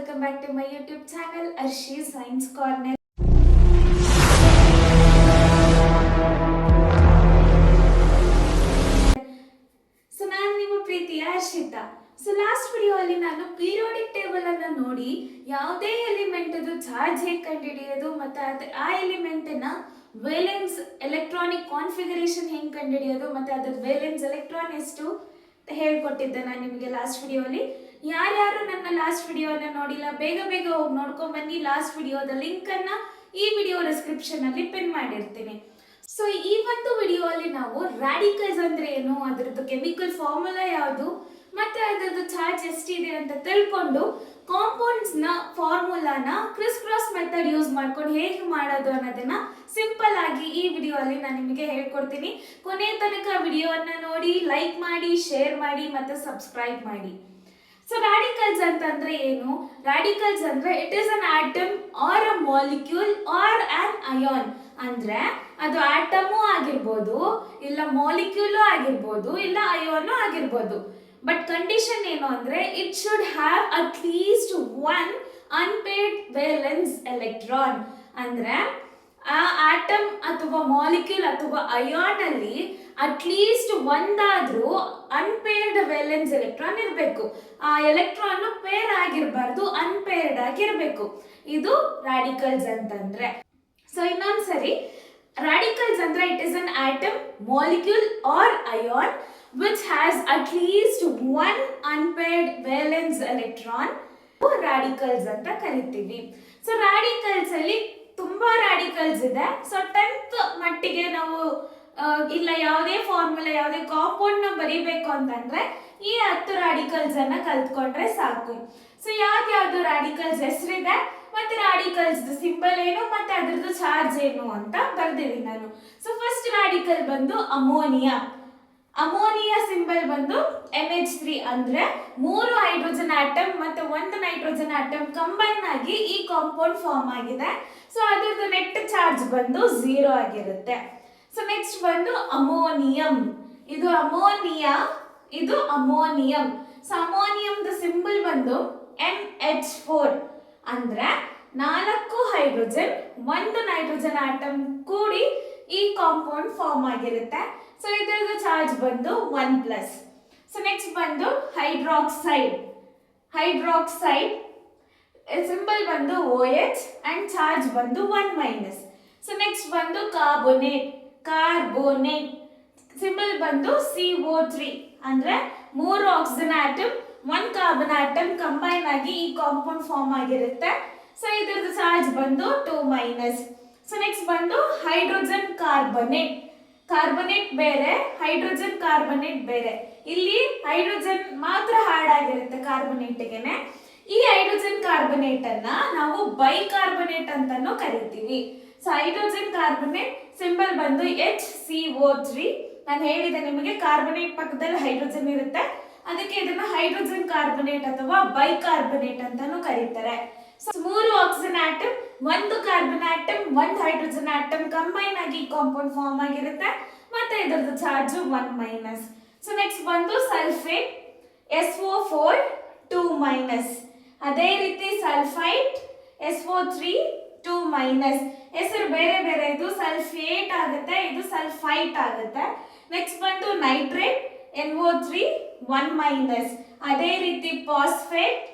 welcome back to my YouTube channel Arshi Science Corner. So ನಾನು ನಿಮ್ಮ ಪ್ರೀತಿಯ Harshita. So last ವಿಡಿಯೋಲಿ ನಾನು ಪೀರಿಯಾಡಿಕ್ ಟೇಬಲ್ ಅನ್ನು ನೋಡಿ ಯಾವುದೇ ಎಲಿಮೆಂಟ್ ಅದು ಚಾರ್ಜ್ ಹೇಗೆ ಕಂಡುಹಿಡಿಯೋದು ಮತ್ತೆ ಆ ಎಲಿಮೆಂಟ್ ನ ವೇಲೆನ್ಸ್ ಎಲೆಕ್ಟ್ರಾನಿಕ್ ಕಾನ್ಫಿಗರೇಷನ್ ಹೆಂಗೆ ಕಂಡುಹಿಡಿಯೋದು ಮತ್ತೆ ಅದರ ವೇಲೆನ್ಸ್ ಎಲೆಕ್ಟ್ರಾನ್ ಎಷ್ಟು ಹೇಳ್ಕೊಟ್ಟಿದ್ದೆ ನಾನು ನಿಮಗೆ ಲಾಸ್ಟ್ ವಿಡಿಯೋಲಿ. ಯಾರ್ಯಾರು ನನ್ನ ಲಾಸ್ಟ್ ವಿಡಿಯೋನ ನೋಡಿಲ್ಲ ಬೇಗ ಬೇಗ ಹೋಗಿ ನೋಡ್ಕೊಂಡ್ ಬನ್ನಿ. ಲಾಸ್ಟ್ ವಿಡಿಯೋದ ಲಿಂಕ್ ಅನ್ನ ಈ ವಿಡಿಯೋ ಡಿಸ್ಕ್ರಿಪ್ಷನ್ ಅಲ್ಲಿ ಪಿನ್ ಮಾಡಿರ್ತೀನಿ. ಸೊ ಈ ಒಂದು ವಿಡಿಯೋ ಅಲ್ಲಿ ನಾವು ರಾಡಿಕಲ್ಸ್ ಅಂದ್ರೆ ಏನು, ಅದರದ್ದು ಕೆಮಿಕಲ್ ಫಾರ್ಮುಲಾ ಯಾವುದು ಮತ್ತೆ ಅದರದ್ದು ಚಾರ್ಜ್ ಎಷ್ಟಿದೆ ಅಂತ ತಿಳ್ಕೊಂಡು ಕಾಂಪೌಂಡ್ಸ್ ನ ಫಾರ್ಮುಲಾನ ಕ್ರಿಸ್ ಕ್ರಾಸ್ ಮೆಥಡ್ ಯೂಸ್ ಮಾಡ್ಕೊಂಡು ಹೇಗೆ ಮಾಡೋದು ಅನ್ನೋದನ್ನ ಸಿಂಪಲ್ ಆಗಿ ಈ ವಿಡಿಯೋ ಅಲ್ಲಿ ನಾನು ನಿಮಗೆ ಹೇಳ್ಕೊಡ್ತೀನಿ. ಕೊನೆ ತನಕ ವಿಡಿಯೋವನ್ನ ನೋಡಿ, ಲೈಕ್ ಮಾಡಿ, ಶೇರ್ ಮಾಡಿ ಮತ್ತೆ ಸಬ್ಸ್ಕ್ರೈಬ್ ಮಾಡಿ. ಸೊ ರಾಡಿಕಲ್ಸ್ ಅಂತಂದ್ರೆ ಏನು? ರಾಡಿಕಲ್ಸ್ ಅಂದ್ರೆ it is an atom or a molecule or an ion. ಅಂದ್ರೆ ಅದು ಆಟಮು ಆಗಿರ್ಬೋದು, ಇಲ್ಲ ಮಾಲಿಕ್ಯೂಲು ಆಗಿರ್ಬೋದು, ಇಲ್ಲ ಅಯಾನು ಆಗಿರ್ಬೋದು. ಬಟ್ ಕಂಡೀಷನ್ ಏನು ಅಂದ್ರೆ it should have at least one unpaired valence electron. ಅಂದ್ರೆ ಆ ಆಟಮ್ ಅಥವಾ ಮಾಲಿಕ್ಯೂಲ್ ಅಥವಾ ಅಯಾನ್ ಅಲ್ಲಿ ಅಟ್ಲೀಸ್ಟ್ ಒಂದಾದ್ರೂ ಅನ್ಪೇರ್ಡ್ ವೇಲೆನ್ಸ್ ಎಲೆಕ್ಟ್ರಾನ್ ಇರಬೇಕು. ಆ ಎಲೆಕ್ಟ್ರಾನ್ ಪೇರ್ ಆಗಿರಬಾರ್ದು, ಅನ್ಪೇರ್ಡ್ ಆಗಿರಬೇಕು. ಇದು ರಾಡಿಕಲ್ಸ್ ಅಂತಂದ್ರೆ. ಸೊ ಇನ್ನೊಂದ್ಸರಿ, ರಾಡಿಕಲ್ಸ್ ಅಂದ್ರೆ it is an atom, molecule or ion which has at least one unpaired valence electron radicals ಅಂತ ಕರಿತೀವಿ. ಸೊ ರಾಡಿಕಲ್ಸ್ ಅಲ್ಲಿ ತುಂಬಾ ರಾಡಿಕಲ್ಸ್ ಇದೆ. ಸೊ 10th ಮಟ್ಟಿಗೆ ನಾವು ಇಲ್ಲ ಯಾವುದೇ ಫಾರ್ಮುಲಾ ಯಾವುದೇ ಕಾಂಪೌಂಡ್ ನ ಬರೀಬೇಕು ಅಂತಂದ್ರೆ ಈ 10 ರಾಡಿಕಲ್ಸ್ ಅನ್ನ ಕಲ್ತ್ಕೊಂಡ್ರೆ ಸಾಕು. ಸೊ ಯಾವ್ದು ರಾಡಿಕಲ್ಸ್ ಹೆಸರಿದೆ ಮತ್ತೆ ರಾಡಿಕಲ್ಸ್ ಸಿಂಬಲ್ ಏನು ಮತ್ತೆ ಅದ್ರದ್ದು ಚಾರ್ಜ್ ಏನು ಅಂತ ಬರ್ದಿದ್ದೀನಿ ನಾನು. ಸೊ ಫಸ್ಟ್ ರಾಡಿಕಲ್ ಬಂದು ಅಮೋನಿಯಾ. ಅಮೋನಿಯಾ ಸಿಂಬಲ್ ಬಂದು NH3. ಅಂದ್ರೆ 3 ಹೈಡ್ರೋಜನ್ ಆಟಮ್ ಮತ್ತೆ 1 ನೈಟ್ರೋಜನ್ ಆಟಮ್ ಕಂಬೈನ್ ಆಗಿ ಈ ಕಾಂಪೌಂಡ್ ಫಾರ್ಮ್ ಆಗಿದೆ. ಸೊ ಅದರದ್ದು ನೆಟ್ ಚಾರ್ಜ್ ಬಂದು 0 ಆಗಿರುತ್ತೆ. ಸೊ ನೆಕ್ಸ್ಟ್ ಬಂದು ಅಮೋನಿಯಂ. ಇದು ಅಮೋನಿಯಾ, ಇದು ಅಮೋನಿಯಂ. ಸೊ ಅಮೋನಿಯಂದ ಸಿಂಬಲ್ ಬಂದು NH4. ಅಂದ್ರೆ 4 ಹೈಡ್ರೋಜನ್ 1 ನೈಟ್ರೋಜನ್ ಆಟಮ್ ಕೂಡಿ ಈ ಕಾಂಪೌಂಡ್ ಫಾರ್ಮ್ ಆಗಿರುತ್ತೆ. ಸೊ ಇದರ ಚಾರ್ಜ್ ಬಂದು 1+. ಸೊ ನೆಕ್ಸ್ಟ್ ಬಂದು ಹೈಡ್ರಾಕ್ಸೈಡ್. ಹೈಡ್ರಾಕ್ಸೈಡ್ ಸಿಂಬಲ್ ಬಂದು OH ಅಂಡ್ ಚಾರ್ಜ್ ಬಂದು 1-. ಸೊ ನೆಕ್ಸ್ಟ್ ಬಂದು ಕಾರ್ಬೋನೇಟ್. ಕಾರ್ಬೋನೇಟ್ ಸಿಂಬಲ್ ಬಂದು CO3. ಅಂದ್ರೆ 3 oxygen atom 1 carbon atom combine ಆಗಿ ಈ ಕಾಂಪೌಂಡ್ ಫಾರ್ಮ್ ಆಗಿರುತ್ತೆ. ಸೊ ಇದರದ್ದು ಚಾರ್ಜ್ ಬಂದು 2-. ಸೊ ನೆಕ್ಸ್ಟ್ ಬಂದು ಹೈಡ್ರೋಜನ್ ಕಾರ್ಬನೇಟ್. ಕಾರ್ಬನೇಟ್ ಬೇರೆ, ಹೈಡ್ರೋಜನ್ ಕಾರ್ಬನೇಟ್ ಬೇರೆ. ಇಲ್ಲಿ ಹೈಡ್ರೋಜನ್ ಮಾತ್ರ ಹಾರ್ಡ್ ಆಗಿರುತ್ತೆ ಕಾರ್ಬನೇಟ್ಗೆನೆ. ಈ ಹೈಡ್ರೋಜನ್ ಕಾರ್ಬನೇಟ್ ಅನ್ನ ನಾವು ಬೈಕಾರ್ಬನೇಟ್ ಅಂತಾನೂ ಕರಿತೀವಿ. ಸೊ ಹೈಡ್ರೋಜನ್ ಕಾರ್ಬನೇಟ್ ಸಿಂಬಲ್ ಬಂದು HCO3. ನಾನು ಹೇಳಿದೆ ನಿಮಗೆ ಕಾರ್ಬನೇಟ್ ಪಕ್ಕದಲ್ಲಿ ಹೈಡ್ರೋಜನ್ ಇರುತ್ತೆ, ಅದಕ್ಕೆ ಇದನ್ನ ಹೈಡ್ರೋಜನ್ ಕಾರ್ಬನೇಟ್ ಅಥವಾ ಬೈಕಾರ್ಬನೇಟ್ ಅಂತಾನೂ ಕರೀತಾರೆ. So 3 oxygen atom 1 carbon atom 1 hydrogen atom combine ಆಗಿ ಕಾಂಪೌಂಡ್ ಫಾರ್ಮ್ ಆಗಿರುತ್ತೆ ಮತ್ತೆ ಇದರದ್ದು ಚಾರ್ಜ್ 1-. ಸೊ ನೆಕ್ಸ್ಟ್ ಬಂದು ಸಲ್ಫೇಟ್. SO4 2-. ಅದೇ ರೀತಿ ಸಲ್ಫೈಟ್ SO3 2-. ಹೆಸರು ಬೇರೆ ಬೇರೆ, ಇದು ಸಲ್ಫೇಟ್ ಆಗುತ್ತೆ, ಇದು ಸಲ್ಫೈಟ್ ಆಗುತ್ತೆ. ನೆಕ್ಸ್ಟ್ ಬಂದು ನೈಟ್ರೇಟ್ NO3 1-. ಅದೇ ರೀತಿ ಫಾಸ್ಫೇಟ್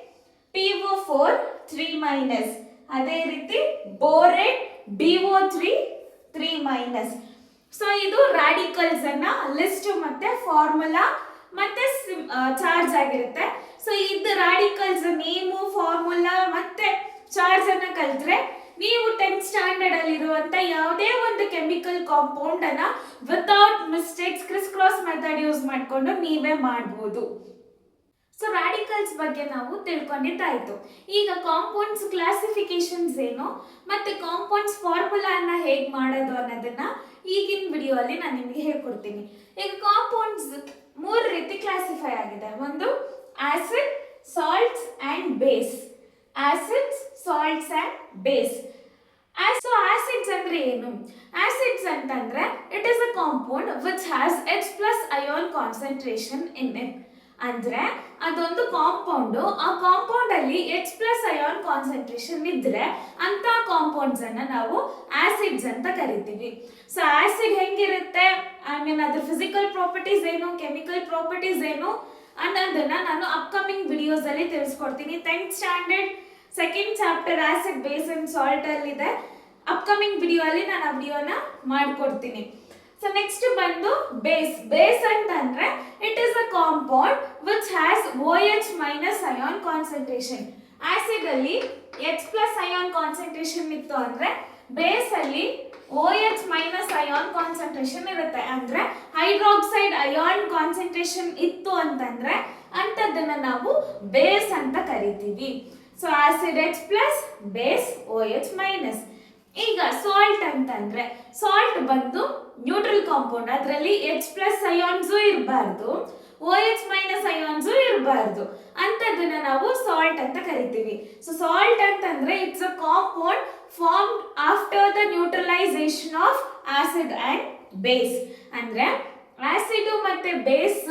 PO4 3-. ಅದೇ ರೀತಿ ಬೋರೇಟ್ BO3 3-. ಸೊ ಇದು ರಾಡಿಕಲ್ಸ್ ಅನ್ನ ಲಿಸ್ಟ್ ಮತ್ತೆ ಫಾರ್ಮುಲಾ ಮತ್ತೆ ಚಾರ್ಜ್ ಆಗಿರುತ್ತೆ. ಸೊ ಇದು ರಾಡಿಕಲ್ಸ್ ನೇಮು, ಫಾರ್ಮುಲಾ ಮತ್ತೆ ಚಾರ್ಜ್ ಅನ್ನ ಕಲ್ತ್ರೆ ನೀವು 10th ಸ್ಟ್ಯಾಂಡರ್ಡ್ ಅಲ್ಲಿ ಇರುವಂತ ಯಾವುದೇ ಒಂದು ಕೆಮಿಕಲ್ ಕಾಂಪೌಂಡ್ ಅನ್ನ without mistakes criss cross method use ಮಾಡ್ಕೊಂಡು ನೀವೇ ಮಾಡಬಹುದು. ಸೊ ರಾಡಿಕಲ್ಸ್ ಬಗ್ಗೆ ನಾವು ತಿಳ್ಕೊಂಡಿದ್ದಾಯ್ತು. ಈಗ ಕಾಂಪೌಂಡ್ಸ್ ಕ್ಲಾಸಿಫಿಕೇಶನ್ಸ್ ಏನು ಮತ್ತೆ ಕಾಂಪೌಂಡ್ಸ್ ಫಾರ್ಮುಲಾನ ಹೇಗೆ ಮಾಡೋದು ಅನ್ನೋದನ್ನ ಈಗಿನ ವಿಡಿಯೋ ಅಲ್ಲಿ ನಾನು ನಿಮಗೆ ಹೇಳ್ಕೊಡ್ತೀನಿ. ಈಗ ಕಾಂಪೌಂಡ್ಸ್ 3 ರೀತಿ ಕ್ಲಾಸಿಫೈ ಆಗಿದೆ. ಒಂದು acid, salts and base. Acids, salts and base. So acids ಅಂದ್ರೆ ಏನು? ಆಸಿಡ್ಸ್ ಅಂತಂದ್ರೆ it is a compound which has H+ ion concentration in it. ಅಂದ್ರೆ ಅದೊಂದು ಕಾಂಪೌಂಡ್, ಆ ಕಾಂಪೌಂಡ್ ಅಲ್ಲಿ H+ ಅಯಾನ್ ಕಾನ್ಸಂಟ್ರೇಷನ್ ಇದ್ರೆ ಅಂತ ಕಾಂಪೌಂಡ್ಸ್ ಅನ್ನ ನಾವು ಆಸಿಡ್ಸ್ ಅಂತ ಕರಿತೀವಿ. ಸೊ ಆಸಿಡ್ ಹೆಂಗಿರುತ್ತೆ, ಐ ಮೀನ್ ಅದ್ರ ಫಿಸಿಕಲ್ ಪ್ರಾಪರ್ಟೀಸ್ ಏನು, ಕೆಮಿಕಲ್ ಪ್ರಾಪರ್ಟೀಸ್ ಏನು ಅನ್ನೋದನ್ನ ನಾನು ಅಪ್ಕಮಿಂಗ್ ವಿಡಿಯೋಸ್ ಅಲ್ಲಿ ತಿಳಿಸ್ಕೊಡ್ತೀನಿ. 10th standard second chapter acid base and salt ಅಲ್ಲಿ ಇದೆ. ಅಪ್ಕಮಿಂಗ್ ವಿಡಿಯೋ ಅಲ್ಲಿ ನಾನು ಆ ವಿಡಿಯೋನ ಮಾಡ್ಕೊಡ್ತೀನಿ. ಸೊ ನೆಕ್ಸ್ಟ್ ಬಂದು ಬೇಸ್ ಅಂತಂದ್ರೆ it is a compound which has OH- ion concentration. Acid ಅಲ್ಲಿ H+ ಅಯಾನ್ ಕಾನ್ಸಂಟ್ರೇಷನ್ ಇತ್ತು ಅಂದ್ರೆ ಬೇಸ್ ಅಲ್ಲಿ OH- ಅಯಾನ್ ಕಾನ್ಸಂಟ್ರೇಷನ್ ಇರುತ್ತೆ. ಅಂದ್ರೆ ಹೈಡ್ರಾಕ್ಸೈಡ್ ಅಯಾನ್ ಕಾನ್ಸಂಟ್ರೇಷನ್ ಇತ್ತು ಅಂತಂದ್ರೆ ಅಂತದನ್ನ ನಾವು ಬೇಸ್ ಅಂತ ಕರಿತೀವಿ. So acid H+, base OH-. ಈಗ ಸಾಲ್ಟ್ ಅಂತಂದ್ರೆ ಸಾಲ್ಟ್ ಬಂದು ನ್ಯೂಟ್ರಲ್ ಕಾಂಪೌಂಡ್, ಅದರಲ್ಲಿ H+ ಅಯಾನ್ಸು ಇರಬಾರ್ದು, OH- ಅಯಾನ್ಸು ಇರಬಾರ್ದು, ಅಂತದನ್ನ ನಾವು ಸಾಲ್ಟ್ ಅಂತ ಕರಿತೀವಿ. ಸೊ ಸಾಲ್ಟ್ ಅಂತಂದ್ರೆ it's a compound formed after the neutralisation of acid and base. ಅಂದ್ರೆ ಆಸಿಡ್ ಮತ್ತೆ ಬೇಸ್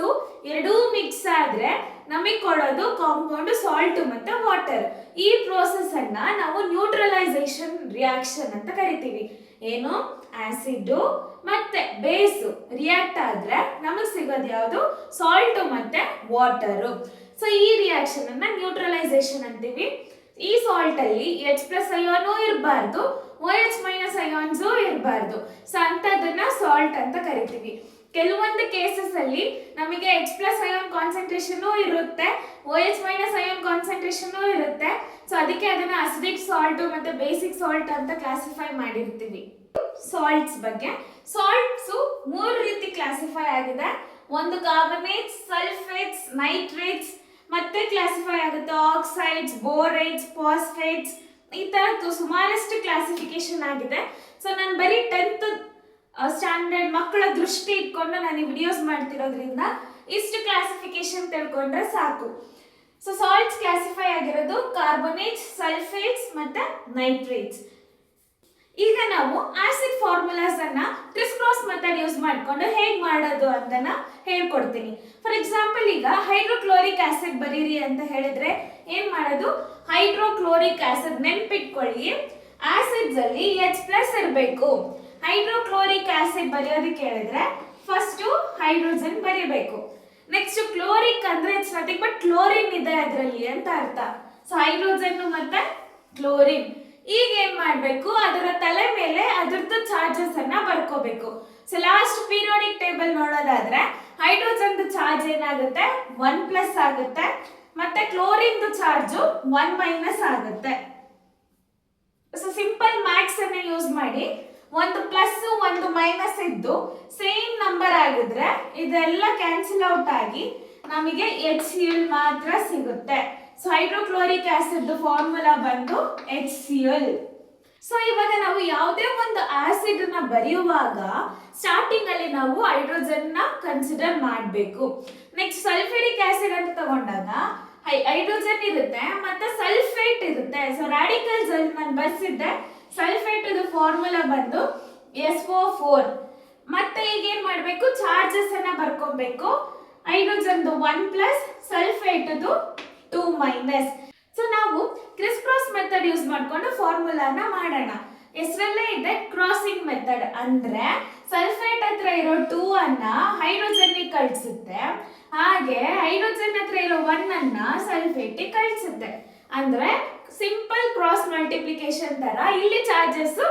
ಎರಡೂ ಮಿಕ್ಸ್ ಆದ್ರೆ ನಮಗೆ ಕೊಡೋದು ಕಾಂಪೌಂಡ್ ಸಾಲ್ಟ್ ಮತ್ತೆ ವಾಟರ್. ಈ ಪ್ರೋಸೆಸ್ ಅನ್ನ ನಾವು ನ್ಯೂಟ್ರಲೈಸೇಷನ್ ರಿಯಾಕ್ಷನ್ ಅಂತ ಕರಿತೀವಿ. ಏನು, ಆಸಿಡ್ ಮತ್ತೆ ಬೇಸ್ ರಿಯಾಕ್ಟ್ ಆದ್ರೆ ನಮಗೆ ಸಿಗೋದು ಯಾವುದು, ಸಾಲ್ಟ್ ಮತ್ತೆ ವಾಟರ್. ಸೊ ಈ ರಿಯಾಕ್ಷನ್ ಅನ್ನ ನ್ಯೂಟ್ರಲೈಸೇಷನ್ ಅಂತೀವಿ. ಈ ಸಾಲ್ಟ್ ಅಲ್ಲಿ H+ ಅಯಾನು ಇರಬಾರ್ದು, OH- ಅಯಾನ್ಸು ಇರಬಾರ್ದು. ಸೊ ಅಂತದನ್ನ ಸಾಲ್ಟ್ ಅಂತ ಕರಿತೀವಿ. ಕೆಲವೊಂದು ಕೇಸಸ್ ಅಲ್ಲಿ ನಮಗೆ H+ ಅಯಾನ್ ಕಾನ್ಸಂಟ್ರೇಷನ್ ಇರುತ್ತೆ, OH- ಅಯಾನ್ ಕಾನ್ಸಂಟ್ರೇಷನ್ ಇರುತ್ತೆ. ಸೊ ಅದಕ್ಕೆ ಅದನ್ನ ಅಸಿಡಿಕ್ ಸಾಲ್ಟ್ ಮತ್ತೆ ಬೇಸಿಕ್ ಸಾಲ್ಟ್ ಅಂತ ಕ್ಲಾಸಿಫೈ ಮಾಡಿರ್ತೀವಿ. ಸಾಲ್ಟ್ಸ್ ಬಗ್ಗೆ, ಸಾಲ್ಟ್ಸ್ 3 ರೀತಿ ಕ್ಲಾಸಿಫೈ ಆಗಿದೆ. ಒಂದು ಕಾರ್ಬನೇಟ್ಸ್, ಸಲ್ಫೇಟ್ಸ್, ನೈಟ್ರೇಟ್ಸ್, ಮತ್ತೆ ಕ್ಲಾಸಿಫೈ ಆಗುತ್ತೆ ಆಕ್ಸೈಡ್ಸ್, ಬೋರೇಟ್ಸ್, ಫಾಸ್ಫೇಟ್ಸ್, ಈ ತರದ್ದು ಸುಮಾರಷ್ಟು ಕ್ಲಾಸಿಫಿಕೇಶನ್ ಆಗಿದೆ. ಸೊ ನಾನು ಬರೀ 10th ಸ್ಟ್ಯಾಂಡರ್ಡ್ ಮಕ್ಕಳ ದೃಷ್ಟಿ ಇಟ್ಕೊಂಡು ನಾನು ಈ ವಿಡಿಯೋಸ್ ಮಾಡ್ತಿರೋದ್ರಿಂದ ಇಷ್ಟು ಕ್ಲಾಸಿಫಿಕೇಶನ್ ತಿಳ್ಕೊಂಡ್ರೆ ಸಾಕು. ಸೊ ಸಾಲ್ಟ್ಸ್ ಕ್ಲಾಸಿಫೈ ಆಗಿರೋದು ಕಾರ್ಬನೇಟ್ಸ್, ಸಲ್ಫೇಟ್ಸ್ ಮತ್ತೆ ನೈಟ್ರೇಟ್ಸ್. ಈಗ ನಾವು ಆಸಿಡ್ ಫಾರ್ಮುಲಾಸ್ ಅನ್ನ ಕ್ರಿಸ್ ಕ್ರಾಸ್ ಮೆಥಡ್ ಯೂಸ್ ಮಾಡ್ಕೊಂಡು ಹೇಗೆ ಮಾಡೋದು ಅಂತ ಹೇಳ್ಕೊಡ್ತೀನಿ. ಫಾರ್ ಎಕ್ಸಾಂಪಲ್, ಈಗ ಹೈಡ್ರೋಕ್ಲೋರಿಕ್ ಆಸಿಡ್ ಬರೀರಿ ಅಂತ ಹೇಳಿದ್ರೆ ಏನ್ ಮಾಡೋದು, ಹೈಡ್ರೋಕ್ಲೋರಿಕ್ ಆಸಿಡ್ ನೆನ್ಪಿಟ್ಕೊಳ್ಳಿ, ಆಸಿಡ್ಸ್ ಅಲ್ಲಿ H+ ಇರಬೇಕು. ಹೈಡ್ರೋಕ್ಲೋರಿಕ್ ಆಸಿಡ್ ಬರೆಯೋದಕ್ಕೆ ಹೇಳಿದ್ರೆ ಫಸ್ಟ್ ಹೈಡ್ರೋಜನ್ ಬರೀಬೇಕು. ನೆಕ್ಸ್ಟ್ ಕ್ಲೋರಿಕ್ ಅಂದ್ರೆ ಇಟ್ಸ್ ನಥಿಂಗ್ ಬಟ್ ಕ್ಲೋರಿನ್ ಇದೆ ಅದರಲ್ಲಿ ಅಂತ ಅರ್ಥ. ಸೊ ಹೈಡ್ರೋಜನ್ ಮತ್ತೆ ಕ್ಲೋರಿನ್. ಈಗ ಏನ್ ಮಾಡ್ಬೇಕು, ಅದರ ತಲೆ ಮೇಲೆ ಅದರದ್ದು ಚಾರ್ಜಸ್ ಅನ್ನ ಬರ್ಕೋಬೇಕು. ಸೊ ಲಾಸ್ಟ್ ಪೀರಿಯೋಡಿಕ್ ಟೇಬಲ್ ನೋಡೋದಾದ್ರೆ ಹೈಡ್ರೋಜನ್ ಚಾರ್ಜ್ ಏನಾಗುತ್ತೆ, 1+ ಆಗುತ್ತೆ, ಮತ್ತೆ ಕ್ಲೋರಿನ್ ಚಾರ್ಜ್ 1- ಆಗುತ್ತೆ. ಸೊ ಸಿಂಪಲ್ ಮ್ಯಾಥ್ಸ್ ಅನ್ನ ಯೂಸ್ ಮಾಡಿ ಒಂದು ಪ್ಲಸ್ ಒಂದು ಮೈನಸ್ ಇದ್ದು ಸೇಮ್ ನಂಬರ್ ಆಗಿದ್ರೆ ಇದೆಲ್ಲ ಕ್ಯಾನ್ಸಲ್ ಔಟ್ ಆಗಿ ನಮಗೆ HCl ಮಾತ್ರ ಸಿಗುತ್ತೆ. ಸೊ ಹೈಡ್ರೋಕ್ಲೋರಿಕ್ ಆಸಿಡ್ ಫಾರ್ಮುಲಾ ಬಂದು HCl. ಸೊ ಇವಾಗ ನಾವು ಯಾವುದೇ ಒಂದು ಆಸಿಡ್ ನ ಬರೆಯುವಾಗ ಸ್ಟಾರ್ಟಿಂಗ್ ಅಲ್ಲಿ ನಾವು ಹೈಡ್ರೋಜನ್ ನ ಕನ್ಸಿಡರ್ ಮಾಡಬೇಕು. ನೆಕ್ಸ್ಟ್ ಸಲ್ಫ್ಯೂರಿಕ್ ಆಸಿಡ್ ಅಂತ ತಗೊಂಡಾಗ ಹೈಡ್ರೋಜನ್ ಇರುತ್ತೆ ಮತ್ತೆ ಸಲ್ಫೇಟ್ ಇರುತ್ತೆ. ಸೊ ರಾಡಿಕಲ್ಸ್ ಅಲ್ಲಿ ನಾನು ಬರ್ಸಿದ್ದೆ, ಸಲ್ಫೇಟ್ ಫಾರ್ಮುಲಾ ಬಂದು SO4. ಮತ್ತೆ ಈಗ ಏನ್ ಮಾಡ್ಬೇಕು, ಚಾರ್ಜಸ್ ಅನ್ನ ಬರ್ಕೊಬೇಕು. Hydrogen 1+, sulphate 2-. ಸೊ ನಾವು ಕ್ರಿಸ್ ಕ್ರಾಸ್ ಮೆಥಡ್ ಯೂಸ್ ಮಾಡ್ಕೊಂಡು ಫಾರ್ಮುಲಾನ ಮಾಡೋಣ. ಹೆಸರಲ್ಲೇ ಇದೆ ಕ್ರಾಸಿಂಗ್ ಮೆಥಡ್. ಅಂದ್ರೆ ಸಲ್ಫೇಟ್ ಹತ್ರ ಇರೋ 2 ಅನ್ನ ಹೈಡ್ರೋಜನ್ ಕಳಿಸುತ್ತೆ, ಹಾಗೆ ಹೈಡ್ರೋಜನ್ ಹತ್ರ ಇರೋ 1 ಅನ್ನ ಸಲ್ಫೇಟ್ ಕಳಿಸುತ್ತೆ. ಅಂದ್ರೆ ಸಿಂಪಲ್ ಕ್ರಾಸ್ ಮಲ್ಟಿಪ್ಲಿಕೇಶನ್ ತರ ಇಲ್ಲಿ ಚಾರ್ಜಸ್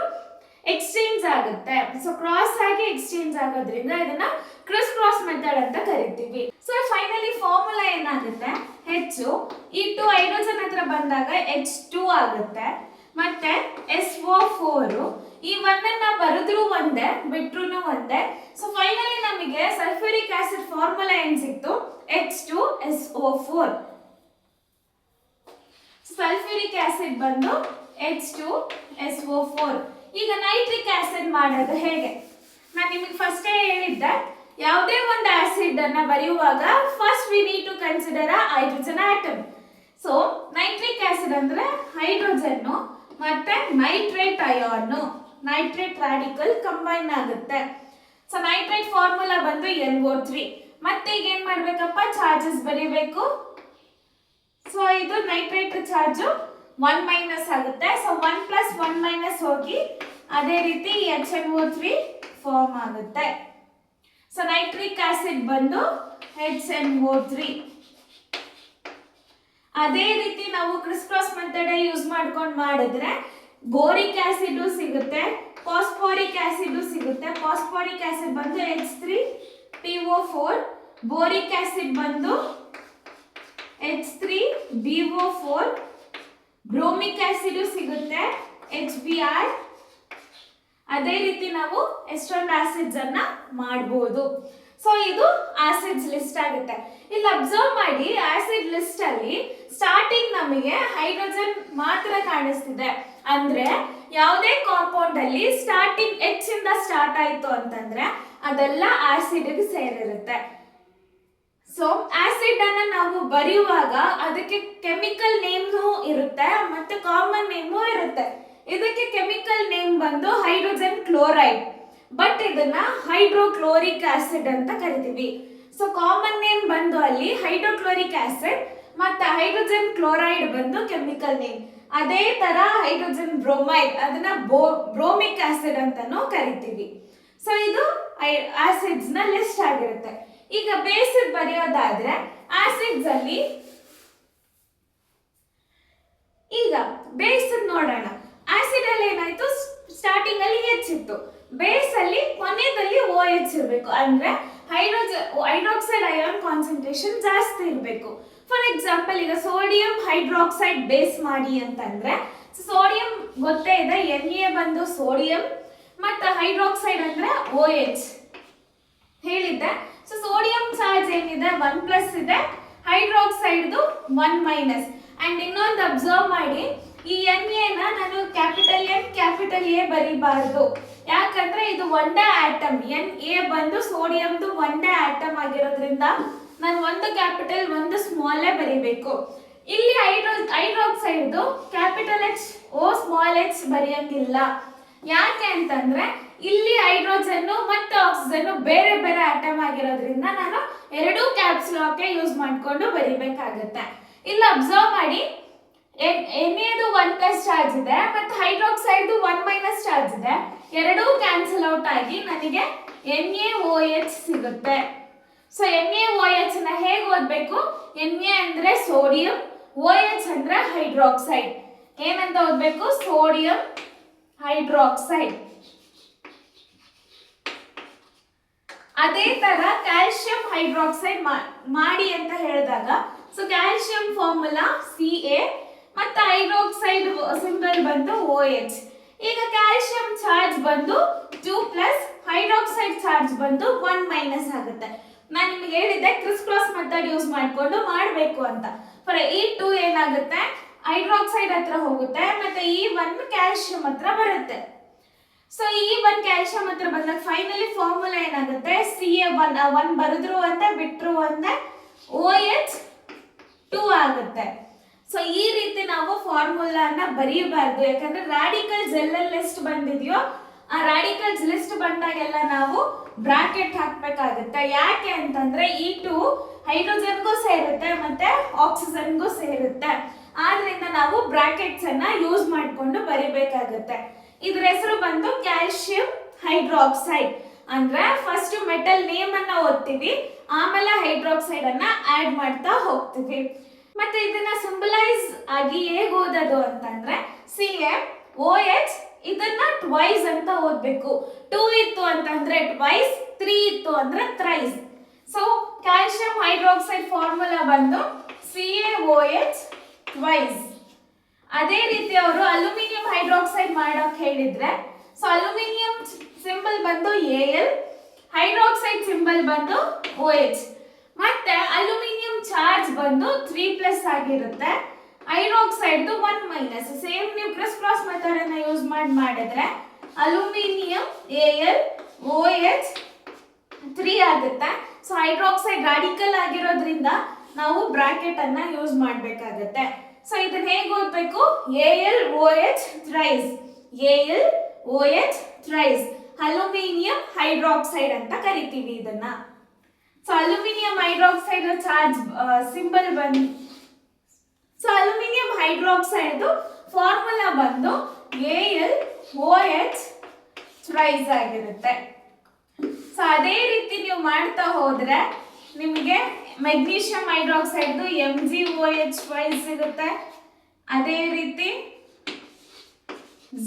ಎಕ್ಸ್ಚೇಂಜ್ ಆಗುತ್ತೆ. ಸೊ ಕ್ರಾಸ್ ಆಗಿ ಎಕ್ಸ್ಚೇಂಜ್ ಆಗೋದ್ರಿಂದ ಇದನ್ನ ಕ್ರಿಸ್ ಕ್ರಾಸ್ ಮೆಥಡ್ ಅಂತ ಕರಿತೀವಿ. ಸೊ ಫೈನಲಿ ಫಾರ್ಮುಲಾ ಏನಾಗುತ್ತೆ, H ಈ 2 ಹೈಡ್ರೋಜನ್ ಹತ್ರ ಬಂದಾಗ H2 ಆಗುತ್ತೆ, ಮತ್ತೆ SO4 ಈ 1 ಅನ್ನ ಬರೆದ್ರು ಒಂದೇ ಬಿಟ್ರು ಒಂದೇ. ಸೊ ಫೈನಲಿ ನಮಗೆ ಸಲ್ಫ್ಯೂರಿಕ್ ಆಸಿಡ್ ಫಾರ್ಮುಲಾ ಏನ್ ಸಿಕ್ತು, H2SO4. ಸಲ್ಫ್ಯೂರಿಕ್ ಆಸಿಡ್ ಬಂದು H2SO4. ಈಗ ನೈಟ್ರಿಕ್ ಆಸಿಡ್ ಮಾಡೋದು ಹೇಗೆ, ನಾನು ನಿಮಗೆ ಫಸ್ಟ್ ಹೇಳಿದ್ದೆ, ಯಾವುದೇ ಒಂದು ಆಸಿಡ್ ಅನ್ನ ಬರೆಯುವಾಗ first we need to consider a hydrogen atom. So nitric acid ಅಂದ್ರೆ ಹೈಡ್ರೋಜನ್ ಮತ್ತೆ nitrate ion, nitrate radical combine ಆಗುತ್ತೆ. ಸೊ ನೈಟ್ರೇಟ್ ಫಾರ್ಮುಲಾ ಬಂದು NO3, ಮತ್ತೆ ಈಗ ಏನ್ ಮಾಡ್ಬೇಕಪ್ಪ, ಚಾರ್ಜಸ್ ಬರೀಬೇಕು. ಸೊ ಇದು ನೈಟ್ರೇಟ್ ಚಾರ್ಜ್ 1 ಮೈನಸ್ ಆಗುತ್ತೆ. ಸೊ 1 ಪ್ಲಸ್ 1 ಮೈನಸ್ ಹೋಗಿ ಅದೇ ರೀತಿ HNO3 ಫಾರ್ಮ್ ಆಗುತ್ತೆ. ಸೊ ನೈಟ್ರಿಕ್ ಆಸಿಡ್ ಬಂದು HNO3. ಅದೇ ರೀತಿ ನಾವು ಕ್ರಿಸ್ ಕ್ರಾಸ್ ಮೆಥಡ್ ಯೂಸ್ ಮಾಡ್ಕೊಂಡು ಮಾಡಿದ್ರೆ ಬೋರಿಕ್ ಆಸಿಡ್ ಸಿಗುತ್ತೆ, ಫಾಸ್ಫೋರಿಕ್ ಆಸಿಡ್ ಸಿಗುತ್ತೆ. ಫಾಸ್ಫೋರಿಕ್ ಆಸಿಡ್ ಬಂದು H3PO4, ಬೋರಿಕ್ ಆಸಿಡ್ ಬಂದು H3BO4, ಬ್ರೋಮಿಕ್ ಆಸಿಡ್ ಸಿಗುತ್ತೆ HBr. ಅದೇ ರೀತಿ ನಾವು ಎಷ್ಟೊಂದು ಆಸಿಡ್ಸ್ ಅನ್ನ ಮಾಡಬಹುದು. ಸೊ ಇದು ಆಸಿಡ್ಸ್ ಲಿಸ್ಟ್ ಆಗುತ್ತೆ. ಇಲ್ಲಿ ಅಬ್ಸರ್ವ್ ಮಾಡಿ, ಆಸಿಡ್ ಲಿಸ್ಟ್ ಅಲ್ಲಿ ಸ್ಟಾರ್ಟಿಂಗ್ ನಮಗೆ ಹೈಡ್ರೋಜನ್ ಮಾತ್ರ ಕಾಣಿಸ್ತಿದೆ. ಅಂದ್ರೆ ಯಾವುದೇ ಕಾಂಪೌಂಡ್ ಅಲ್ಲಿ ಸ್ಟಾರ್ಟಿಂಗ್ H ಇಂದ ಸ್ಟಾರ್ಟ್ ಆಯ್ತು ಅಂತಂದ್ರೆ ಅದೆಲ್ಲ ಆಸಿಡ್ ಗೆ ಸೇರಿರುತ್ತೆ. ಸೊ ಆಸಿಡ್ ಅನ್ನ ನಾವು ಬರೆಯುವಾಗ ಅದಕ್ಕೆ ಕೆಮಿಕಲ್ ನೇಮ್ ಇರುತ್ತೆ ಮತ್ತೆ ಕಾಮನ್ ನೇಮು ಇರುತ್ತೆ. ಇದಕ್ಕೆ ಕೆಮಿಕಲ್ ನೇಮ್ ಬಂದು ಹೈಡ್ರೋಜನ್ ಕ್ಲೋರೈಡ್, ಬಟ್ ಇದನ್ನ ಹೈಡ್ರೋಕ್ಲೋರಿಕ್ ಆಸಿಡ್ ಅಂತ ಕರಿತೀವಿ. ಸೊ ಕಾಮನ್ ನೇಮ್ ಬಂದು ಅಲ್ಲಿ ಹೈಡ್ರೋಕ್ಲೋರಿಕ್ ಆಸಿಡ್ ಮತ್ತೆ ಹೈಡ್ರೋಜನ್ ಕ್ಲೋರೈಡ್ ಬಂದು ಕೆಮಿಕಲ್ ನೇಮ್. ಅದೇ ತರ ಹೈಡ್ರೋಜನ್ ಬ್ರೋಮೈಡ್ ಅದನ್ನ ಬ್ರೋಮಿಕ್ ಆಸಿಡ್ ಅಂತಾನೂ ಕರಿತೀವಿ. ಸೊ ಇದು ಆಸಿಡ್ಸ್ ನ ಲಿಸ್ಟ್ ಆಗಿರುತ್ತೆ. ಈಗ ಬೇಸಿಡ್ ಬರೆಯೋದಾದ್ರೆ ಆಸಿಡ್ಸ್ ಅಲ್ಲಿ ಈಗ ಬೇಸ್ ನೋಡೋಣ. ಆಸಿಡ್ ಅಲ್ಲಿ ಏನಾಯ್ತು, ಸ್ಟಾರ್ಟಿಂಗ್ ಅಲ್ಲಿ H ಇತ್ತು, ಬೇಸ್ ಅಲ್ಲಿ ಕೊನೆಯಲ್ಲಿ OH ಇರಬೇಕು. ಅಂದ್ರೆ ಹೈಡ್ರಾಕ್ಸೈಡ್ ಅಯಾನ್ ಕಾನ್ಸಂಟ್ರೇಷನ್ ಜಾಸ್ತಿ ಇರಬೇಕು. ಫಾರ್ ಎಕ್ಸಾಂಪಲ್ ಈಗ ಸೋಡಿಯಂ ಹೈಡ್ರಾಕ್ಸೈಡ್ ಬೇಸ್ ಮಾಡಿ ಅಂತಂದ್ರೆ ಸೋಡಿಯಂ ಗೊತ್ತೇ ಇದೆ, Na ಬಂದು ಸೋಡಿಯಂ ಮತ್ತೆ ಹೈಡ್ರಾಕ್ಸೈಡ್ ಅಂದ್ರೆ OH ಹೇಳಿದ್ದೆ. ಸೊ ಸೋಡಿಯಂ ಚಾರ್ಜ್ ಏನಿದೆ 1 ಪ್ಲಸ್ ಇದೆ, ಹೈಡ್ರಾಕ್ಸೈಡ್ 1 ಮೈನಸ್. ಅಂಡ್ ಇನ್ನೊಂದು ಅಬ್ಸರ್ವ್ ಮಾಡಿ, ಈ Na ನಾನು ಕ್ಯಾಪಿಟಲ್ N ಕ್ಯಾಪಿಟಲ್ A ಬರೀಬಾರ್ದು. ಯಾಕಂದ್ರೆ ಇದು ಒಂದೇ ಆಟಮ್, Na ಬಂದು ಸೋಡಿಯಂದು ಒಂದೇ ಆಟಮ್ ಆಗಿರೋದ್ರಿಂದ ನಾನು ಒಂದು ಕ್ಯಾಪಿಟಲ್ ಒಂದು ಸ್ಮಾಲ್ ಬರೀಬೇಕು. ಇಲ್ಲಿ hydroxide capital H O small h ಬರೆಯಂಗಿಲ್ಲ. ಯಾಕೆ ಅಂತಂದ್ರೆ ಇಲ್ಲಿ ಹೈಡ್ರೋಜನ್ ಮತ್ತು ಆಕ್ಸಿಜನ್ ಬೇರೆ ಬೇರೆ ಆಟಮ್ ಆಗಿರೋದ್ರಿಂದ ನಾನು ಎರಡು ಕ್ಯಾಪ್ಸ್ ಲಾಕ್ ಯೂಸ್ ಮಾಡ್ಕೊಂಡು ಬರಿಬೇಕಾಗುತ್ತೆ. ಇಲ್ಲಿ ಅಬ್ಸರ್ವ್ ಮಾಡಿ, Na 1 ಪ್ಲಸ್ ಚಾರ್ಜ್ ಇದೆ ಮತ್ತು ಹೈಡ್ರಾಕ್ಸೈಡ್ 1 ಮೈನಸ್ ಚಾರ್ಜ್ ಇದೆ. ಎರಡೂ ಕ್ಯಾನ್ಸಲ್ ಔಟ್ ಆಗಿ ನನಗೆ NaOH ಸಿಗುತ್ತೆ. ಸೊ NaOH ನ ಹೇಗೆ ಓದಬೇಕು, Na ಅಂದ್ರೆ ಸೋಡಿಯಂ, OH ಅಂದ್ರೆ ಹೈಡ್ರಾಕ್ಸೈಡ್. ಏನಂತ ಓದಬೇಕು, ಸೋಡಿಯಂ ಹೈಡ್ರಾಕ್ಸೈಡ್. ಅದೇ ತರ ಕ್ಯಾಲ್ಸಿಯಂ ಹೈಡ್ರಾಕ್ಸೈಡ್ ಮಾಡಿ ಅಂತ ಹೇಳಿದಾಗ, ಸೊ ಕ್ಯಾಲ್ಸಿಯಂ ಫಾರ್ಮುಲಾ Ca ಮತ್ತೆ ಹೈಡ್ರಾಕ್ಸೈಡ್ ಸಿಂಬಲ್ ಬಂದು OH. ಈಗ ಕ್ಯಾಲ್ಸಿಯಂ ಚಾರ್ಜ್ ಬಂದು 2 ಪ್ಲಸ್, ಹೈಡ್ರಾಕ್ಸೈಡ್ ಚಾರ್ಜ್ ಬಂದು 1 ಮೈನಸ್ ಆಗುತ್ತೆ. ನಾನು ನಿಮಗೆ ಹೇಳಿದ್ದೆ ಕ್ರಿಸ್ ಕ್ರಾಸ್ ಮೆಥಡ್ ಯೂಸ್ ಮಾಡಿಕೊಂಡು ಮಾಡಬೇಕು ಅಂತ. ಫಾರ್ E2 ಏನಾಗುತ್ತೆ, ಹೈಡ್ರಾಕ್ಸೈಡ್ ಹತ್ರ ಹೋಗುತ್ತೆ ಮತ್ತೆ E1 ಕ್ಯಾಲ್ಸಿಯಂ ಹತ್ರ ಬರುತ್ತೆ. ಸೊ E1 ಕ್ಯಾಲ್ಸಿಯಂ ಹತ್ರ ಬಂದಾಗ ಫೈನಲಿ ಫಾರ್ಮುಲಾ ಏನಾಗುತ್ತೆ, Ca1 ಬರೆದ್ರು ಒಂದೇ ಬಿಟ್ರು ಒಂದೇ, OH2 ಆಗುತ್ತೆ. ಸೊ ಈ ರೀತಿ ನಾವು ಫಾರ್ಮುಲಾನ ಬರೆಯಬಾರ್ದು. ಯಾಕಂದ್ರೆ ರಾಡಿಕಲ್ಸ್ ಎಲ್ಲೆಲ್ಲಿ ಲಿಸ್ಟ್ ಬಂದಿದೆಯೋ ಆ ರಾಡಿಕಲ್ಸ್ ಲಿಸ್ಟ್ ಬಂದಾಗೆಲ್ಲ ನಾವು ಬ್ರಾಕೆಟ್ ಹಾಕಬೇಕಾಗುತ್ತೆ. ಯಾಕೆ ಅಂತಂದ್ರೆ E2 ಹೈಡ್ರೋಜನ್ಗೂ ಸೇರುತ್ತೆ ಮತ್ತೆ ಆಕ್ಸಿಜನ್ಗೂ ಸೇರುತ್ತೆ. ಆದ್ರಿಂದ ನಾವು ಬ್ರಾಕೆಟ್ಸ್ ಅನ್ನ ಯೂಸ್ ಮಾಡಿಕೊಂಡು ಬರಿಬೇಕಾಗುತ್ತೆ. ಇದ್ರ ಹೆಸರು ಬಂದು ಕ್ಯಾಲ್ಸಿಯಂ ಹೈಡ್ರಾಕ್ಸೈಡ್. ಅಂದ್ರೆ ಫಸ್ಟ್ ಮೆಟಲ್ ನೇಮ್ ಅನ್ನ ಓದ್ತೀವಿ, ಆಮೇಲೆ ಹೈಡ್ರಾಕ್ಸೈಡ್ ಅನ್ನ ಆಡ್ ಮಾಡ್ತಾ ಹೋಗ್ತೀವಿ. ಮತ್ತೆ ಇದನ್ನ ಸಿಂಬಲೈಸ್ ಆಗಿ ಹೇಗೆ ಓದೋದು ಅಂತಂದ್ರೆ CmOH ಇದನ್ನ ಟ್ವೈಸ್ ಅಂತ ಓದಬೇಕು. 2 ಇತ್ತು ಅಂತಂದ್ರೆ ಟ್ವೈಸ್, 3 ಇತ್ತು ಅಂದ್ರೆ thrice. So calcium hydroxide formula ಬಂದು CaOH ಟ್ವೈಸ್. ಅದೇ ರೀತಿ ಅವರು ಅಲ್ಯೂಮಿನಿಯಂ ಹೈಡ್ರಾಕ್ಸೈಡ್ ಮಾಡೋಕೆ ಹೇಳಿದ್ರೆ, ಸೊ ಅಲ್ಯೂಮಿನಿಯಂ ಸಿಂಬಲ್ ಬಂದು Al, ಹೈಡ್ರಾಕ್ಸೈಡ್ ಸಿಂಬಲ್ ಬಂದು OH. ಮತ್ತೆ ಅಲ್ಯೂಮಿನಿಯಂ ಚಾರ್ಜ್ ಬಂದು 3 ಪ್ಲಸ್ ಆಗಿರುತ್ತೆ, ಹೈಡ್ರಾಕ್ಸೈಡ್ 1 ಮೈನಸ್. ಸೇಮ್ ನೀವು ಕ್ರಿಸ್ ಕ್ರಾಸ್ ಮೆಥಡ್ ಅನ್ನ ಯೂಸ್ ಮಾಡಿದ್ರೆ ಅಲ್ಯೂಮಿನಿಯಂ Al OH 3 ಆಗುತ್ತೆ. ಸೊ ಹೈಡ್ರಾಕ್ಸೈಡ್ ರಾಡಿಕಲ್ ಆಗಿರೋದ್ರಿಂದ ನಾವು ಬ್ರಾಕೆಟ್ ಅನ್ನ ಯೂಸ್ ಮಾಡಬೇಕಾಗುತ್ತೆ. ಸೊ ಇದನ್ನ ಹೇಗೆ ಓದಬೇಕು, AlOH thrice, AlOH thrice, aluminium hydroxide ಅಂತ ಕರಿತೀವಿ ಇದನ್ನ. So aluminium hydroxide charge symbol ಬಂದು ಸೊ ಅಲ್ಯೂಮಿನಿಯಂ ಹೈಡ್ರಾಕ್ಸೈಡ್ ಫಾರ್ಮುಲಾ ಬಂದು AlOH ಟ್ರೈಸ್ ಆಗಿರುತ್ತೆ. ಸೊ ಅದೇ ರೀತಿ ನೀವು ಮಾಡ್ತಾ ಹೋದ್ರೆ ನಿಮಗೆ ಮೆಗ್ನೀಷಿಯಂ ಹೈಡ್ರಾಕ್ಸೈಡ್ MgOH ಟ್ರೈಸ್ ಸಿಗುತ್ತೆ. ಅದೇ ರೀತಿ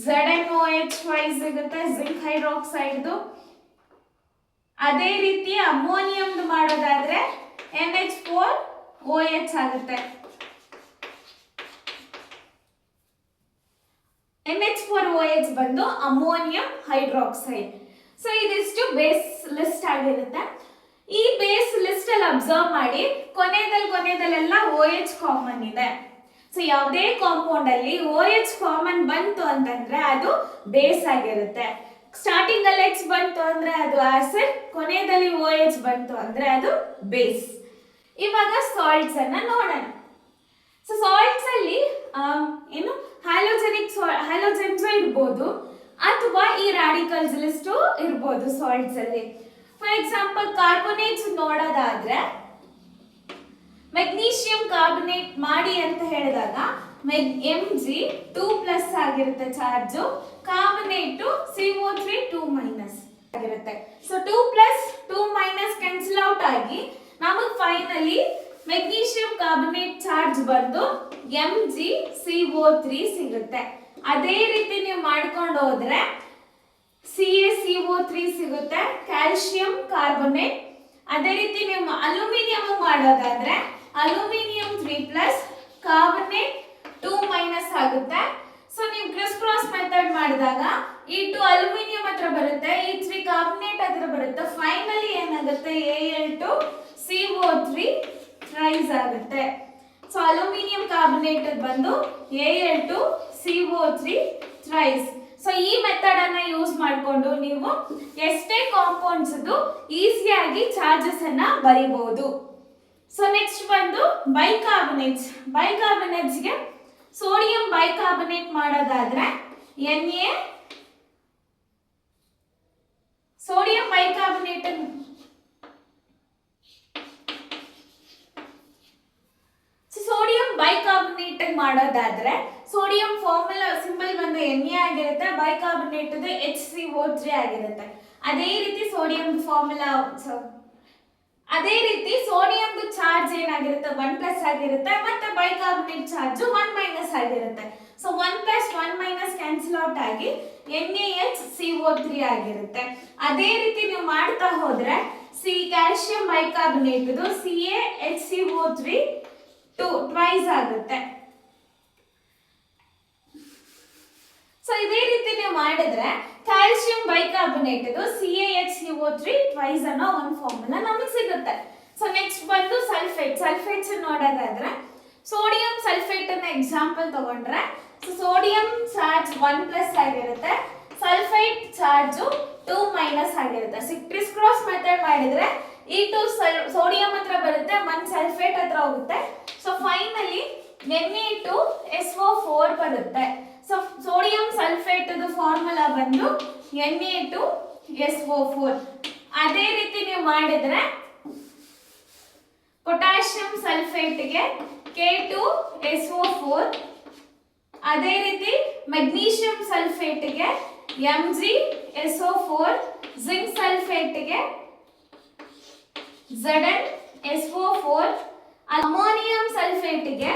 ZnOH ಟ್ರೈಸ್ ಸಿಗುತ್ತೆ ಜಿಂಕ್ ಹೈಡ್ರಾಕ್ಸೈಡ್. ಅದೇ ರೀತಿ ಅಮೋನಿಯಂ ಮಾಡೋದಾದ್ರೆ NH4OH ಆಗುತ್ತೆ. NH4OH ಬಂದು ಅಮೋನಿಯಂ ಹೈಡ್ರಾಕ್ಸೈಡ್. ಸೊ ಇದಿಷ್ಟು ಬೇಸ್ ಲಿಸ್ಟ್ ಆಗಿರುತ್ತೆ. ಈ ಬೇಸ್ ಲಿಸ್ಟ್ ಅಲ್ಲಿ ಅಬ್ಸರ್ವ್ ಮಾಡಿ ಕೊನೆದಲ್ಲೆಲ್ಲ OH ಕಾಮನ್ ಇದೆ. ಸೊ ಯಾವುದೇ ಕಾಂಪೌಂಡ್ ಅಲ್ಲಿ OH ಕಾಮನ್ ಬಂತು ಅಂತಂದ್ರೆ ಅದು ಬೇಸ್ ಆಗಿರುತ್ತೆ. ಸ್ಟಾರ್ಟಿಂಗ್ ಅಲ್ಲಿ H ಬಂತು ಅಂದ್ರೆ ಅದು ಆಸಿಡ್, ಕೊನೆಯಲ್ಲಿ OH ಬಂತು ಅಂದ್ರೆ ಅದು ಬೇಸ್. ಇವಾಗ ಸಾಲ್ಟ್ಸ್ ಅನ್ನ ನೋಡೋಣ. ಸೊ ಸಾಲ್ಟ್ಸ್ ಅಲ್ಲಿ ಏನು ಹ್ಯಾಲೋಜೆನ್ಸ್ ಇರ್ಬೋದು ಅಥವಾ ಈ ರಾಡಿಕಲ್ಸ್ ಲಿಸ್ಟ್ ಇರ್ಬೋದು ಸಾಲ್ಟ್ಸ್ ಅಲ್ಲಿ. ಫಾರ್ ಎಕ್ಸಾಂಪಲ್ ಕಾರ್ಬೋನೇಟ್ಸ್ ನೋಡೋದಾದ್ರೆ ಮೆಗ್ನೀಷಿಯಂ ಕಾರ್ಬನೇಟ್ ಮಾಡಿ ಅಂತ ಹೇಳಿದಾಗ Mg2+ ಆಗಿರುತ್ತೆ ಚಾರ್ಜ್, ಕಾರ್ಬನೇಟ್ CO3 2- ಆಗಿರುತ್ತೆ. ಸೊ 2+ 2- ಕ್ಯಾನ್ಸಲ್ ಔಟ್ ಆಗಿ ನಮಗೆ ಫೈನಲಿ ಮೆಗ್ನೀಷಿಯಂ ಕಾರ್ಬನೇಟ್ ಚಾರ್ಜ್ ಬಂದು MgCO3 ಸಿಗುತ್ತೆ. ಅದೇ ರೀತಿ ನೀವು ಮಾಡ್ಕೊಂಡು ಹೋದ್ರೆ CaCO3 ಸಿಗುತ್ತೆ, ಕ್ಯಾಲ್ಸಿಯಂ ಕಾರ್ಬನೇಟ್. ಅದೇ ರೀತಿ ನೀವು ಅಲ್ಯೂಮಿನಿಯಂ ಮಾಡೋದಾದ್ರೆ ಅಲ್ಯೂಮಿನಿಯಂ 3+ ಕಾರ್ಬನೇಟ್ 2- ಆಗುತ್ತೆ. ಸೊ ನೀವು ಕ್ರಾಸ್ ಮೆಥಡ್ ಮಾಡಿದಾಗ ಈ 2 ಅಲ್ಯೂಮಿನಿಯಂ ಹತ್ರ ಬರುತ್ತೆ, ಈ 3 ಕಾರ್ಬನೇಟ್ ಹತ್ರ ಬರುತ್ತೆ. ಫೈನಲಿ ಏನಾಗುತ್ತೆ Al2CO3 ಟ್ರೈಸ್ ಆಗುತ್ತೆ. ಸೊ ಅಲ್ಯೂಮಿನಿಯಂ ಕಾರ್ಬನೇಟ್ ಬಂದು Al2CO3 ಟ್ರೈಸ್. ಸೊ ಈ ಮೆಥಡ್ ಅನ್ನ ಯೂಸ್ ಮಾಡಿಕೊಂಡು ನೀವು ಎಷ್ಟೇ ಕಾಂಪೌಂಡ್ಸ್ ಈಸಿಯಾಗಿ ಚಾರ್ಜಸ್ ಅನ್ನ ಬರೀಬಹುದು. ಸೊ ನೆಕ್ಸ್ಟ್ ಬಂದು ಬೈಕಾರ್ಬನೇಟ್ಸ್ ಗೆ ಸೋಡಿಯಂ ಬೈಕಾರ್ಬನೇಟ್ ಮಾಡೋದಾದ್ರೆ Na ಸೋಡಿಯಂ ಬೈಕಾರ್ಬನೇಟ್ ಮಾಡೋದಾದ್ರೆ ಸೋಡಿಯಂ ಫಾರ್ಮುಲಾ ಸಿಂಬಲ್ ಬಂದು Na ಆಗಿರುತ್ತೆ, ಬೈಕಾರ್ಬನೇಟ್ HCO3 ಆಗಿರುತ್ತೆ. ಅದೇ ರೀತಿ ಸೋಡಿಯಂ ಚಾರ್ಜ್ ಏನಾಗಿರುತ್ತೆ 1+ ಆಗಿರುತ್ತೆ, ಮತ್ತೆ ಬೈಕಾರ್ಬನೇಟ್ ಚಾರ್ಜ್ 1- ಆಗಿರುತ್ತೆ. ಸೊ 1+ 1- ಕ್ಯಾನ್ಸಲ್ ಔಟ್ ಆಗಿ NaHCO3 ಆಗಿರುತ್ತೆ. ಅದೇ ರೀತಿ ನೀವು ಮಾಡ್ತಾ ಹೋದ್ರೆ ಕ್ಯಾಲ್ಸಿಯಂ ಬೈಕಾರ್ಬನೇಟ್ CaHCO3 ಟ್ವೈಸ್ ಆಗುತ್ತೆ. ಸೊ ಇದೇ ರೀತಿ ನೀವು ಮಾಡಿದ್ರೆ ಕ್ಯಾಲ್ಸಿಯಂ ಬೈಕಾರ್ಬನೇಟ್ CaHCO3 ಟ್ವೈಸ್ ಅನ್ನೋ ಒಂದು ಫಾರ್ಮುಲಾ ನಮಗೆ ಸಿಗುತ್ತೆ. ಸೊ ನೆಕ್ಸ್ಟ್ ಬಂದು ಸಲ್ಫೇಟ್ಸ್ ನೋಡೋದಾದ್ರೆ ಸೋಡಿಯಂ ಸಲ್ಫೇಟ್ ಅನ್ನ ಎಕ್ಸಾಂಪಲ್ ತಗೊಂಡ್ರೆ ಸೋಡಿಯಂ ಚಾರ್ಜ್ 1+ ಆಗಿರುತ್ತೆ, ಸಲ್ಫೇಟ್ ಚಾರ್ಜ್ 2- ಆಗಿರುತ್ತೆ. ಕ್ರಾಸ್ ಮೆಥಡ್ ಮಾಡಿದ್ರೆ ಈ 2 ಸೋಡಿಯಂ ಹತ್ರ ಬರುತ್ತೆ, 1 ಸಲ್ಫೇಟ್ ಹತ್ರ ಹೋಗುತ್ತೆ. ಸೊ ಫೈನಲಿ Na2SO4 ಬರುತ್ತೆ. ಸೊ ಸೋಡಿಯಂ ಸಲ್ಫೇಟ್ ಫಾರ್ಮುಲಾ ಬಂದು Na2SO4. ಅದೇ ರೀತಿ ನೀವು ಮಾಡಿದ್ರೆ ಪೊಟ್ಯಾಷಿಯಂ ಸಲ್ಫೇಟ್ಗೆ K2SO4, ಅದೇ ರೀತಿ ಮೆಗ್ನೀಷಿಯಂ ಸಲ್ಫೇಟ್ಗೆ MgSO4, ಜಿಂಕ್ ಸಲ್ಫೇಟ್ಗೆ ZnSO4, ಅಮೋನಿಯಂ ಸಲ್ಫೇಟ್ಗೆ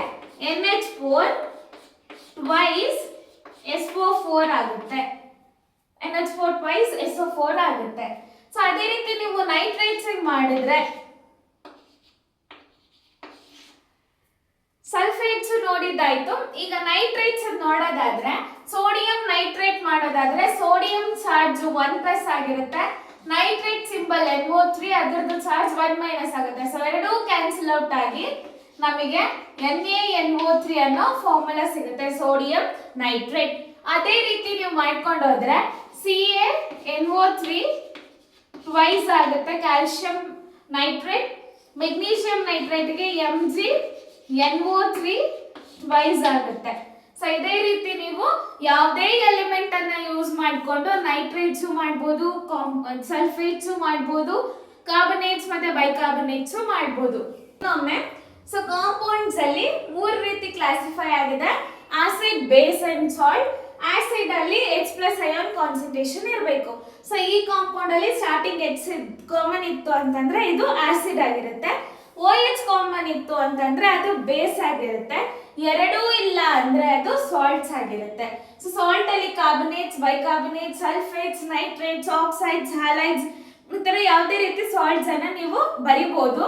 NH4 ಟ್ವೈಸ್ SO4 ಆಗುತ್ತೆ. NH4 ಟ್ವೈಸ್ SO4 ಆಗುತ್ತೆ. ಸೊ ಅದೇ ರೀತಿ ನೀವು ನೈಟ್ರೇಟ್ಸ್ ಮಾಡಿದ್ರೆ ಸಲ್ಫೇಟ್ಸ್ ನೋಡಿದ್ದಾಯ್ತು. ಈಗ ನೈಟ್ರೇಟ್ಸ್ ನೋಡೋದಾದ್ರೆ ಸೋಡಿಯಂ ನೈಟ್ರೇಟ್ ಮಾಡೋದಾದ್ರೆ ಸೋಡಿಯಂ ಚಾರ್ಜ್ 1+ ಆಗಿರುತ್ತೆ, ನೈಟ್ರೇಟ್ ಸಿಂಬಲ್ NO3 ಅದರದ್ದು ಚಾರ್ಜ್ 1- ಆಗುತ್ತೆ. ಸೊ ಎರಡೂ ಕ್ಯಾನ್ಸಲ್ ಔಟ್ ಆಗಿ ನಮಗೆ NaNO3 ಅನ್ನೋ ಫಾರ್ಮುಲಾ ಸಿಗುತ್ತೆ, ಸೋಡಿಯಂ ನೈಟ್ರೇಟ್. ಅದೇ ರೀತಿ ನೀವು ಮಾಡ್ಕೊಂಡು ಹೋದ್ರೆ CaNO3 ಟ್ವೈಸ್ ಆಗುತ್ತೆ, ಕ್ಯಾಲ್ಸಿಯಂ ನೈಟ್ರೇಟ್. ಮೆಗ್ನೀಷಿಯಂ ನೈಟ್ರೇಟ್ಗೆ MgNO3 ಟ್ವೈಸ್ ಆಗುತ್ತೆ. ಸೊ ಇದೇ ರೀತಿ ನೀವು ಯಾವುದೇ ಎಲಿಮೆಂಟ್ ಅನ್ನ ಯೂಸ್ ಮಾಡಿಕೊಂಡು ನೈಟ್ರೇಟ್ಸ್ ಮಾಡ್ಬೋದು, ಸಲ್ಫೇಟ್ಸ್ ಮಾಡ್ಬೋದು, ಕಾರ್ಬನೇಟ್ಸ್ ಮತ್ತೆ ಬೈಕಾರ್ಬನೇಟ್ಸ್ ಮಾಡ್ಬೋದು. ಇನ್ನೊಮ್ಮೆ ಸೊ ಕಾಂಪೌಂಡ್ಸ್ ಅಲ್ಲಿ 3 ರೀತಿ ಕ್ಲಾಸಿಫೈ ಆಗಿದೆ: acid, base and salt. Acid ಅಲ್ಲಿ H+ ಅಯಾನ್ ಕಾನ್ಸಂಟ್ರೇಷನ್ ಇರಬೇಕು. ಸೊ ಈ ಕಾಂಪೌಂಡ್ ಅಲ್ಲಿ ಸ್ಟಾರ್ಟಿಂಗ್ H ಕಾಮನ್ ಇತ್ತು ಅಂತಂದ್ರೆ ಇದು ಆಸಿಡ್ ಆಗಿರುತ್ತೆ. OH ಕಾಮನ್ ಇತ್ತು ಅಂತಂದ್ರೆ ಅದು ಬೇಸ್ ಆಗಿರುತ್ತೆ. ಎರಡೂ ಇಲ್ಲ ಅಂದ್ರೆ ಅದು ಸಾಲ್ಟ್ಸ್ ಆಗಿರುತ್ತೆ. ಸೊ ಸಾಲ್ಟ್ ಅಲ್ಲಿ ಕಾರ್ಬನೇಟ್ಸ್, ಬೈಕಾರ್ಬನೇಟ್ಸ್, ಸಲ್ಫೇಟ್ಸ್, ನೈಟ್ರೇಟ್ಸ್, ಆಕ್ಸೈಡ್ಸ್, ಹ್ಯಾಲೈಡ್ಸ್ ಈ ತರ ಯಾವುದೇ ರೀತಿ ಸಾಲ್ಟ್ಸ್ ಅನ್ನ ನೀವು ಬರಿಬಹುದು.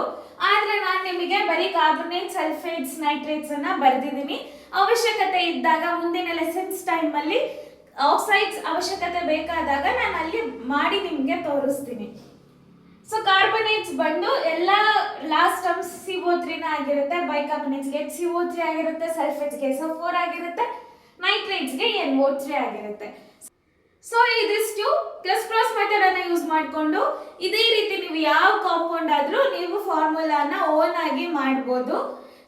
ಆದ್ರೆ ನಾನು ನಿಮಗೆ ಬರೀ ಕಾರ್ಬನೇಟ್, ಸಲ್ಫೇಟ್ಸ್, ನೈಟ್ರೇಟ್ಸ್ ಅನ್ನ ಬರೆದಿದ್ದೀನಿ. ಅವಶ್ಯಕತೆ ಇದ್ದಾಗ ಮುಂದಿನ ಲೆಸನ್ಸ್ ಟೈಮ್ ಅಲ್ಲಿ ಆಕ್ಸೈಡ್ಸ್ ಅವಶ್ಯಕತೆ ಬೇಕಾದಾಗ ನಾನು ಅಲ್ಲಿ ಮಾಡಿ ನಿಮಗೆ ತೋರಿಸ್ತೀನಿ. ಸೊ ಕಾರ್ಬನೇಟ್ಸ್ ಬಂದು ಎಲ್ಲ ಲಾಸ್ಟ್ ಟರ್ಮ್ಸ್ CO3 ಆಗಿರುತ್ತೆ. ಬೈಕಾರ್ಬನೇಟ್ಸ್ಗೆ HCO3 ಆಗಿರುತ್ತೆ, ಸಲ್ಫೇಟ್ಸ್ಗೆ SO4 ಆಗಿರುತ್ತೆ, ನೈಟ್ರೇಟ್ಸ್ಗೆ NO3 ಆಗಿರುತ್ತೆ. ಸೊ ಇದಿಷ್ಟು ಕ್ರಿಸ್ ಮೆಥಡ್ ಅನ್ನ ಯೂಸ್ ಮಾಡಿಕೊಂಡು ಇದೇ ರೀತಿ ನೀವು ಯಾವ ಕಾಂಪೌಂಡ್ ಆದ್ರೂ ನೀವು ಫಾರ್ಮುಲಾನ ಓನ್ ಆಗಿ ಮಾಡಬಹುದು.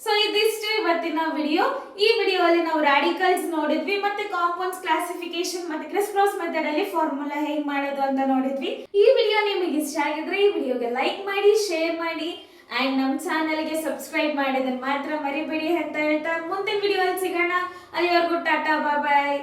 ಸೊ ಇದಿಷ್ಟು ಇವತ್ತಿನ ವಿಡಿಯೋ. ಈ ವಿಡಿಯೋ ಅಲ್ಲಿ ನಾವು ರಾಡಿಕಲ್ಸ್ ನೋಡಿದ್ವಿ, ಮತ್ತೆ ಕಾಂಪೌಂಡ್ಸ್ ಕ್ಲಾಸಿಫಿಕೇಶನ್ ಮತ್ತೆ ಕ್ರಿಸ್ ಮೆಥಡ್ ಅಲ್ಲಿ ಫಾರ್ಮುಲಾ ಹೇಗೆ ಮಾಡೋದು ಅಂತ ನೋಡಿದ್ವಿ. ಈ ವಿಡಿಯೋ ನಿಮಗೆ ಇಷ್ಟ ಆಗಿದ್ರೆ ಈ ವಿಡಿಯೋಗೆ ಲೈಕ್ ಮಾಡಿ, ಶೇರ್ ಮಾಡಿ ಅಂಡ್ ನಮ್ಮ ಚಾನಲ್ಗೆ ಸಬ್ಸ್ಕ್ರೈಬ್ ಮಾಡೋದನ್ನ ಮಾತ್ರ ಮರಿಬೇಡಿ ಅಂತ ಹೇಳ್ತಾ ಮುಂದಿನ ವಿಡಿಯೋ ಅಲ್ಲಿ ಸಿಗೋಣ. ಅಲ್ಲಿವರೆಗೂ ಟಾಟಾ, ಬಾಯ್ ಬಾಯ್.